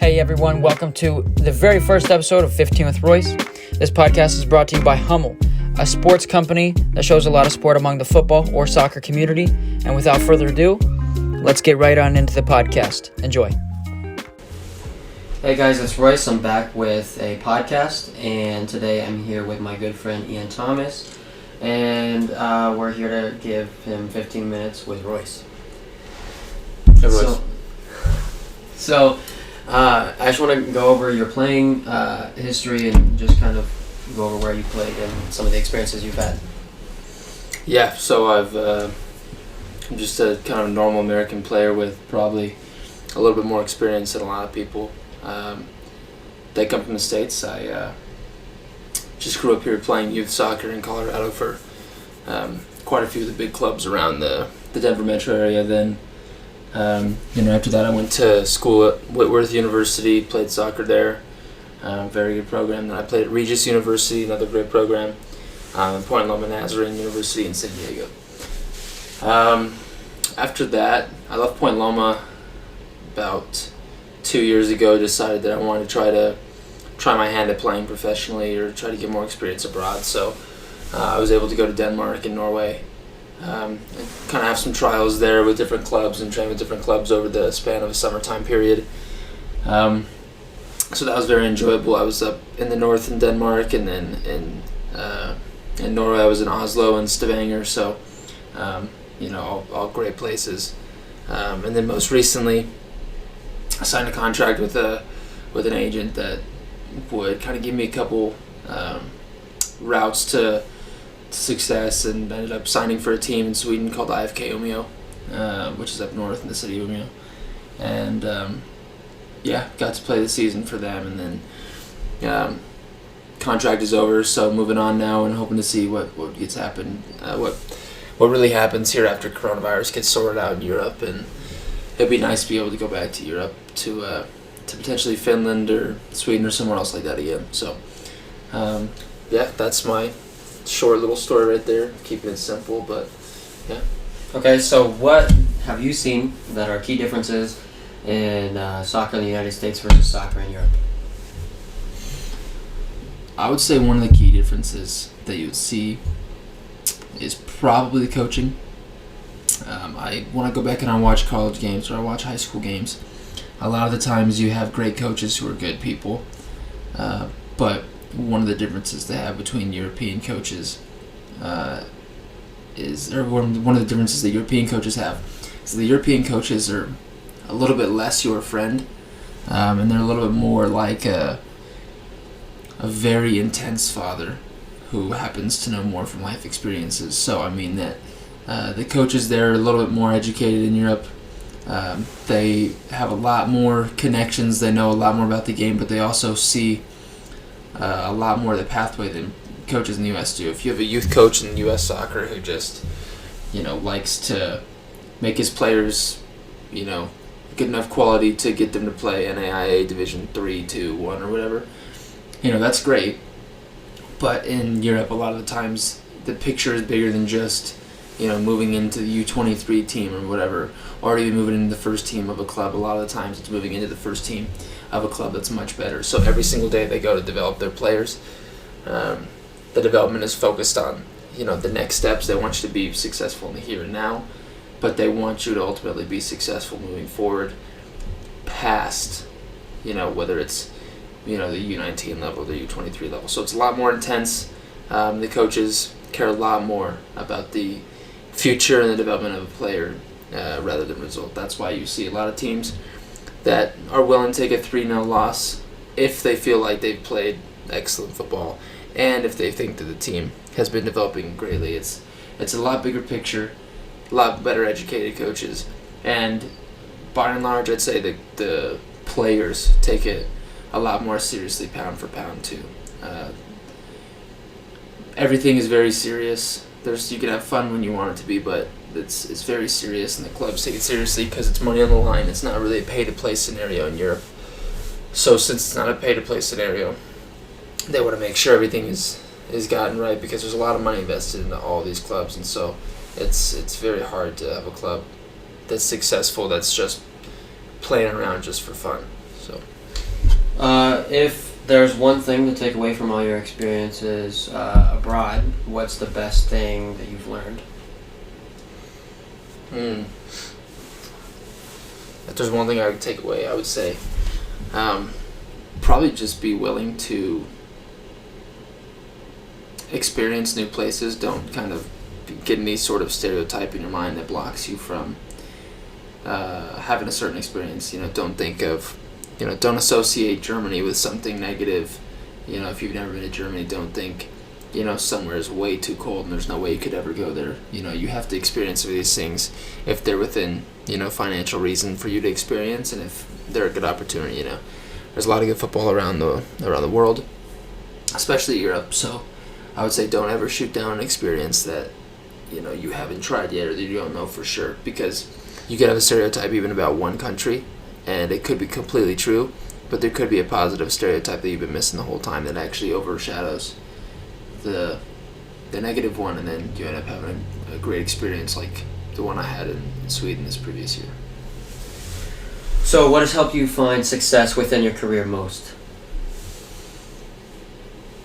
Hey everyone, welcome to the very first episode of 15 with Royce. This podcast is brought to you by HUMMEL, a sports company that shows a lot of sport among the football or soccer community. And without further ado, let's get right on into the podcast. Enjoy. Hey guys, it's Royce. I'm back with a podcast, and today I'm here with my good friend Ian Thomas, and we're here to give him 15 minutes with Royce. Hey Royce. So I just want to go over your playing history and just kind of go over where you played and some of the experiences you've had. Yeah, so I'm just a kind of normal American player with probably a little bit more experience than a lot of people. They come from the States. I just grew up here playing youth soccer in Colorado for quite a few of the big clubs around the Denver metro area. Then after that I went to school at Whitworth University, played soccer there. Very good program. Then I played at Regis University, another great program. Point Loma Nazarene University in San Diego. After that, I left Point Loma about 2 years ago. Decided that I wanted to try my hand at playing professionally or try to get more experience abroad. So I was able to go to Denmark and Norway. And kind of have some trials there with different clubs and train with different clubs over the span of a summertime period. So that was very enjoyable. I was up in the north in Denmark, and then in Norway I was in Oslo and Stavanger. So all great places. And then most recently I signed a contract with an agent that would kind of give me a couple routes to success, and ended up signing for a team in Sweden called IFK Umeå, which is up north in the city of Umeå. And got to play the season for them, and then contract is over, so moving on now and hoping to see what gets happen, what really happens here after coronavirus gets sorted out in Europe. And it'd be nice to be able to go back to Europe to potentially Finland or Sweden or somewhere else like that again. So that's my short little story right there, keeping it simple, but yeah. Okay, so what have you seen that are key differences in soccer in the United States versus soccer in Europe? I would say one of the key differences that you would see is probably the coaching. When I go back and I watch college games or I watch high school games, a lot of the times you have great coaches who are good people, but one of the differences they have between European coaches one of the differences that European coaches have is the European coaches are a little bit less your friend, and they're a little bit more like a very intense father who happens to know more from life experiences. So I mean that the coaches there are a little bit more educated in Europe. They have a lot more connections. They know a lot more about the game, but they also see a lot more of the pathway than coaches in the U.S. do. If you have a youth coach in U.S. soccer who just, likes to make his players, good enough quality to get them to play NAIA Division 3, 2, 1, or whatever, that's great. But in Europe, a lot of the times, the picture is bigger than just, moving into the U23 team or whatever, or even moving into the first team of a club. A lot of the times, it's moving into the first team of a club that's much better. So every single day they go to develop their players. The development is focused on, the next steps. They want you to be successful in the here and now, but they want you to ultimately be successful moving forward past, whether it's, the U19 level, the U23 level. So it's a lot more intense. The coaches care a lot more about the future and the development of a player rather than result. That's why you see a lot of teams that are willing to take a 3-0 loss if they feel like they've played excellent football and if they think that the team has been developing greatly. It's a lot bigger picture, a lot better educated coaches, and by and large I'd say that the players take it a lot more seriously pound for pound too. Everything is very serious. You can have fun when you want it to be, but it's very serious, and the clubs take it seriously because it's money on the line. It's not really a pay-to-play scenario in Europe. So since it's not a pay-to-play scenario, they want to make sure everything is gotten right, because there's a lot of money invested into all these clubs, and so it's very hard to have a club that's successful that's just playing around just for fun. So If there's one thing to take away from all your experiences abroad, what's the best thing that you've learned? If there's one thing I would take away, I would say probably just be willing to experience new places. Don't kind of get any sort of stereotype in your mind that blocks you from having a certain experience. Don't think of, don't associate Germany with something negative. If you've never been to Germany, don't think, somewhere is way too cold and there's no way you could ever go there. You have to experience these things if they're within, financial reason for you to experience, and if they're a good opportunity. There's a lot of good football around the world, especially Europe. So I would say don't ever shoot down an experience that, you haven't tried yet or that you don't know for sure, because you could have a stereotype even about one country, and it could be completely true, but there could be a positive stereotype that you've been missing the whole time that actually overshadows the negative one, and then you end up having a great experience like the one I had in Sweden this previous year. So what has helped you find success within your career most?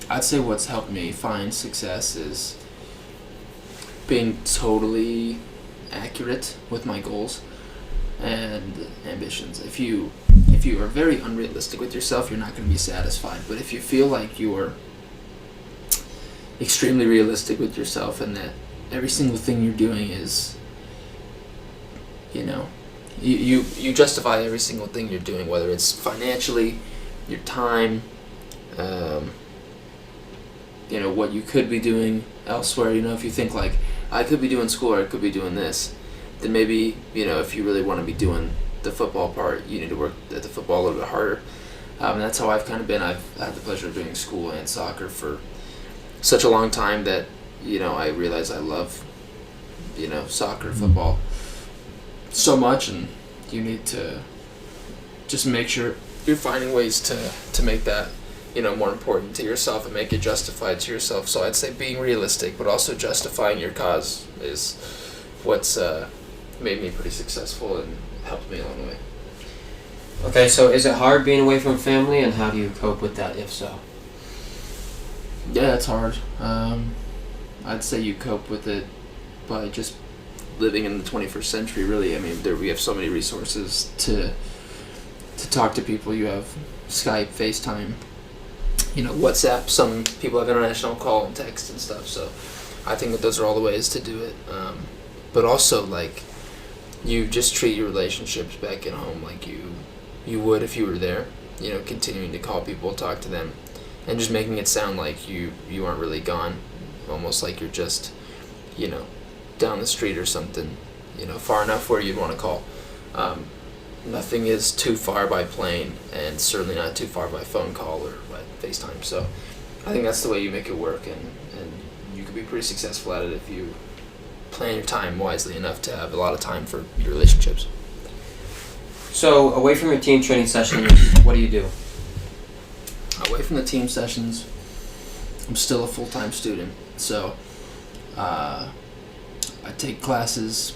I'd say what's helped me find success is being totally accurate with my goals and ambitions. If you are very unrealistic with yourself, you're not going to be satisfied. But if you feel like you are extremely realistic with yourself and that every single thing you're doing is, you justify every single thing you're doing, whether it's financially, your time, what you could be doing elsewhere. If you think like, I could be doing school or I could be doing this, then maybe, if you really want to be doing the football part, you need to work at the football a little bit harder. And that's how I've kind of been. I've had the pleasure of doing school and soccer for such a long time that, I realize I love, soccer, football so much, and you need to just make sure you're finding ways to make that, more important to yourself and make it justified to yourself. So I'd say being realistic, but also justifying your cause is what's made me pretty successful and helped me along the way. Okay, so is it hard being away from family, and how do you cope with that, if so? Yeah, it's hard. I'd say you cope with it by just living in the 21st century, really. I mean, we have so many resources to talk to people. You have Skype, FaceTime, WhatsApp. Some people have international call and text and stuff. So I think that those are all the ways to do it. But also, like, you just treat your relationships back at home like you would if you were there. Continuing to call people, talk to them, and just making it sound like you aren't really gone, almost like you're just, down the street or something, far enough where you'd want to call. Nothing is too far by plane, and certainly not too far by phone call or by FaceTime. So I think that's the way you make it work, and you could be pretty successful at it if you plan your time wisely enough to have a lot of time for your relationships. So away from your team training sessions, what do you do? Away from the team sessions, I'm still a full-time student, so I take classes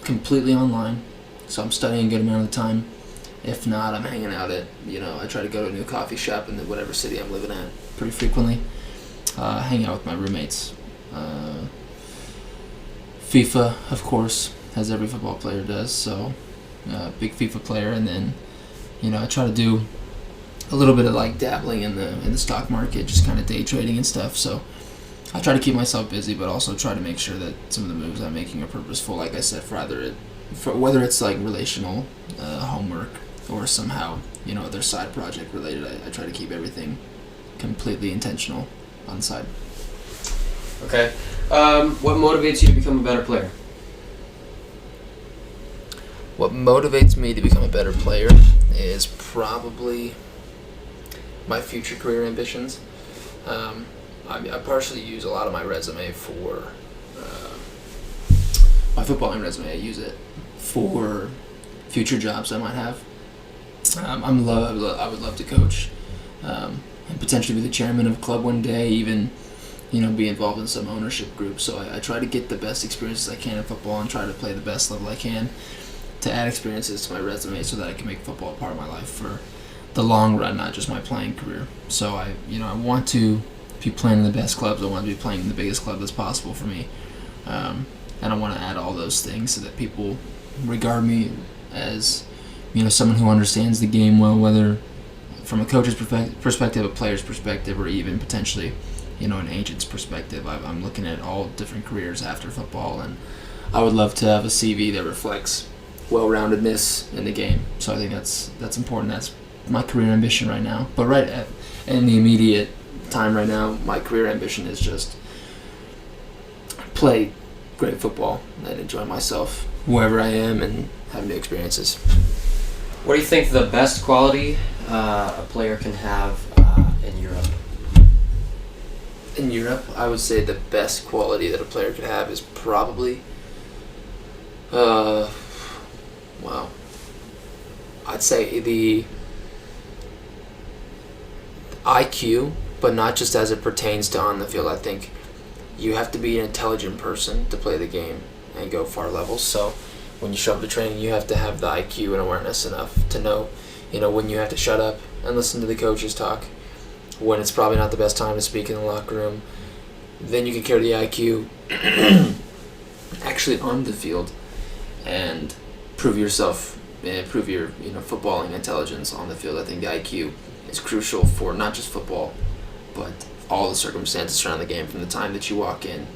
completely online, so I'm studying a good amount of the time. If not, I'm hanging out at, I try to go to a new coffee shop in whatever city I'm living at pretty frequently, hang out with my roommates. FIFA, of course, as every football player does, so big FIFA player, and then, I try to do a little bit of like dabbling in the stock market, just kind of day trading and stuff. So I try to keep myself busy, but also try to make sure that some of the moves I'm making are purposeful. Like I said, for whether it's like relational homework or somehow other side project related, I try to keep everything completely intentional on the side. Okay. What motivates you to become a better player? What motivates me to become a better player is probably my future career ambitions. I partially use a lot of my resume for my footballing resume. I use it for future jobs I might have. I would love to coach and potentially be the chairman of a club one day, even be involved in some ownership group. So I try to get the best experiences I can in football and try to play the best level I can to add experiences to my resume so that I can make football a part of my life for the long run, not just my playing career. So I want to be playing in the best clubs. I want to be playing in the biggest club that's possible for me, and I want to add all those things so that people regard me as someone who understands the game well, whether from a coach's perspective, a player's perspective, or even potentially an agent's perspective. I'm looking at all different careers after football, and I would love to have a CV that reflects well-roundedness in the game. So I think that's important. That's my career ambition right now. But in the immediate time right now, my career ambition is just play great football and enjoy myself wherever I am and have new experiences. What do you think the best quality a player can have in Europe? In Europe, I would say the best quality that a player could have is probably, I'd say the IQ, but not just as it pertains to on the field. I think you have to be an intelligent person to play the game and go far levels. So when you show up to training, you have to have the IQ and awareness enough to know, when you have to shut up and listen to the coaches talk, when it's probably not the best time to speak in the locker room. Then you can carry the IQ actually on the field and prove yourself, prove your footballing intelligence on the field. I think the IQ is crucial for not just football, but all the circumstances surrounding the game, from the time that you walk in,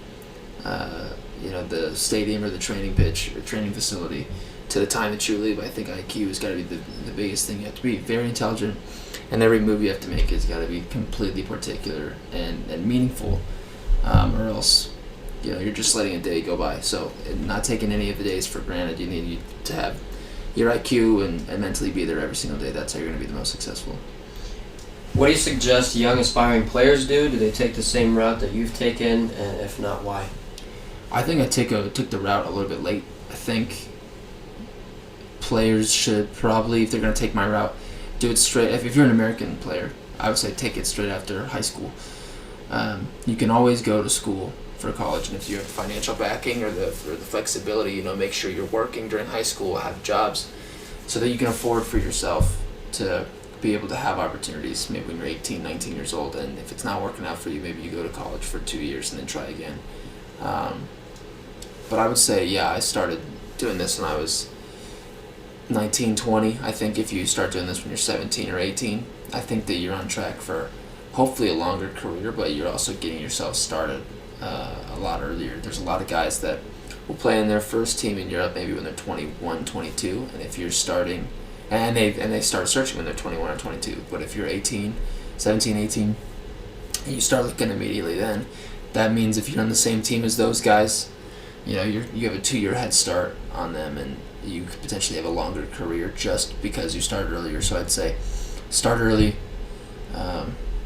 the stadium or the training pitch or training facility, to the time that you leave. I think IQ has got to be the biggest thing. You have to be very intelligent, and every move you have to make has got to be completely particular and meaningful, or else you're just letting a day go by. So not taking any of the days for granted. You need to have your IQ and mentally be there every single day. That's how you're going to be the most successful. What do you suggest young aspiring players do? Do they take the same route that you've taken, and if not, why? I think I took the route a little bit late. I think players should probably, if they're going to take my route, do it straight. If you're an American player, I would say take it straight after high school. You can always go to school for college, and if you have financial backing or the flexibility, make sure you're working during high school, have jobs, so that you can afford for yourself to be able to have opportunities maybe when you're 18, 19 years old, and if it's not working out for you, maybe you go to college for 2 years and then try again. But I would say, I started doing this when I was 19, 20. I think if you start doing this when you're 17 or 18, I think that you're on track for hopefully a longer career, but you're also getting yourself started a lot earlier. There's a lot of guys that will play in their first team in Europe maybe when they're 21, 22, and if you're starting, and they start searching when they're 21 or 22, but if you're 17, 18, and you start looking immediately then, that means if you're on the same team as those guys, you have a 2-year head start on them, and you could potentially have a longer career just because you started earlier. So I'd say start early,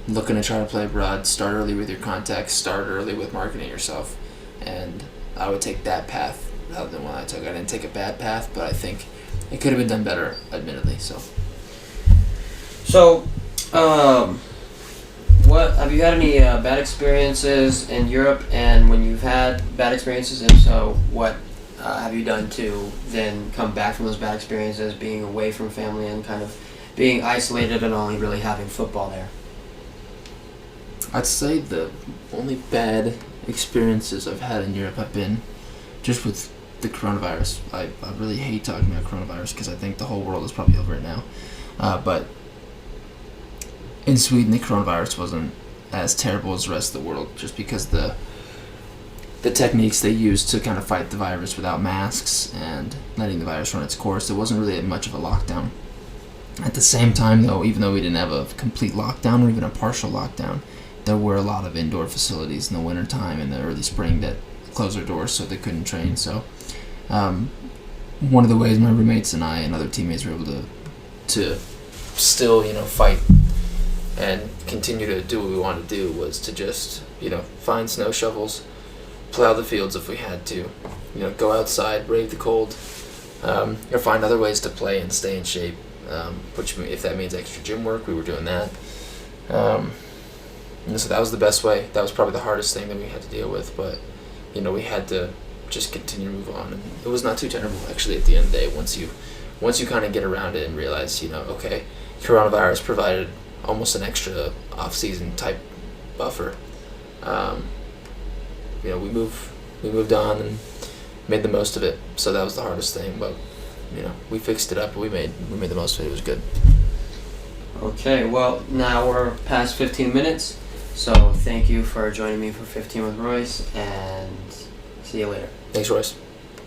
looking to try to play abroad, start early with your contacts, start early with marketing yourself, and I would take that path rather than what I took. I didn't take a bad path, but I think it could have been done better, admittedly. So, what have you had any bad experiences in Europe? And when you've had bad experiences, if so, what have you done to then come back from those bad experiences, being away from family and kind of being isolated and only really having football there? I'd say the only bad experiences I've had in Europe have been just with the coronavirus. I really hate talking about coronavirus because I think the whole world is probably over it now. But in Sweden, the coronavirus wasn't as terrible as the rest of the world, just because the techniques they used to kind of fight the virus without masks and letting the virus run its course, it wasn't really much of a lockdown. At the same time, though, even though we didn't have a complete lockdown or even a partial lockdown, there were a lot of indoor facilities in the wintertime and the early spring that closed their doors so they couldn't train. So one of the ways my roommates and I and other teammates were able to still, fight and continue to do what we wanted to do was to just, find snow shovels, plow the fields if we had to, go outside, brave the cold, or find other ways to play and stay in shape, which if that means extra gym work, we were doing that. And so that was the best way. That was probably the hardest thing that we had to deal with, but we had to just continue to move on, and it was not too terrible actually at the end of the day once you kind of get around it and realize okay, coronavirus provided almost an extra off-season type buffer. We moved on and made the most of it. So that was the hardest thing, but we fixed it up. We made the most of it. It was good. Okay, well, now we're past 15 minutes, so thank you for joining me for 15 with Royce, and see you later. Thanks, Royce.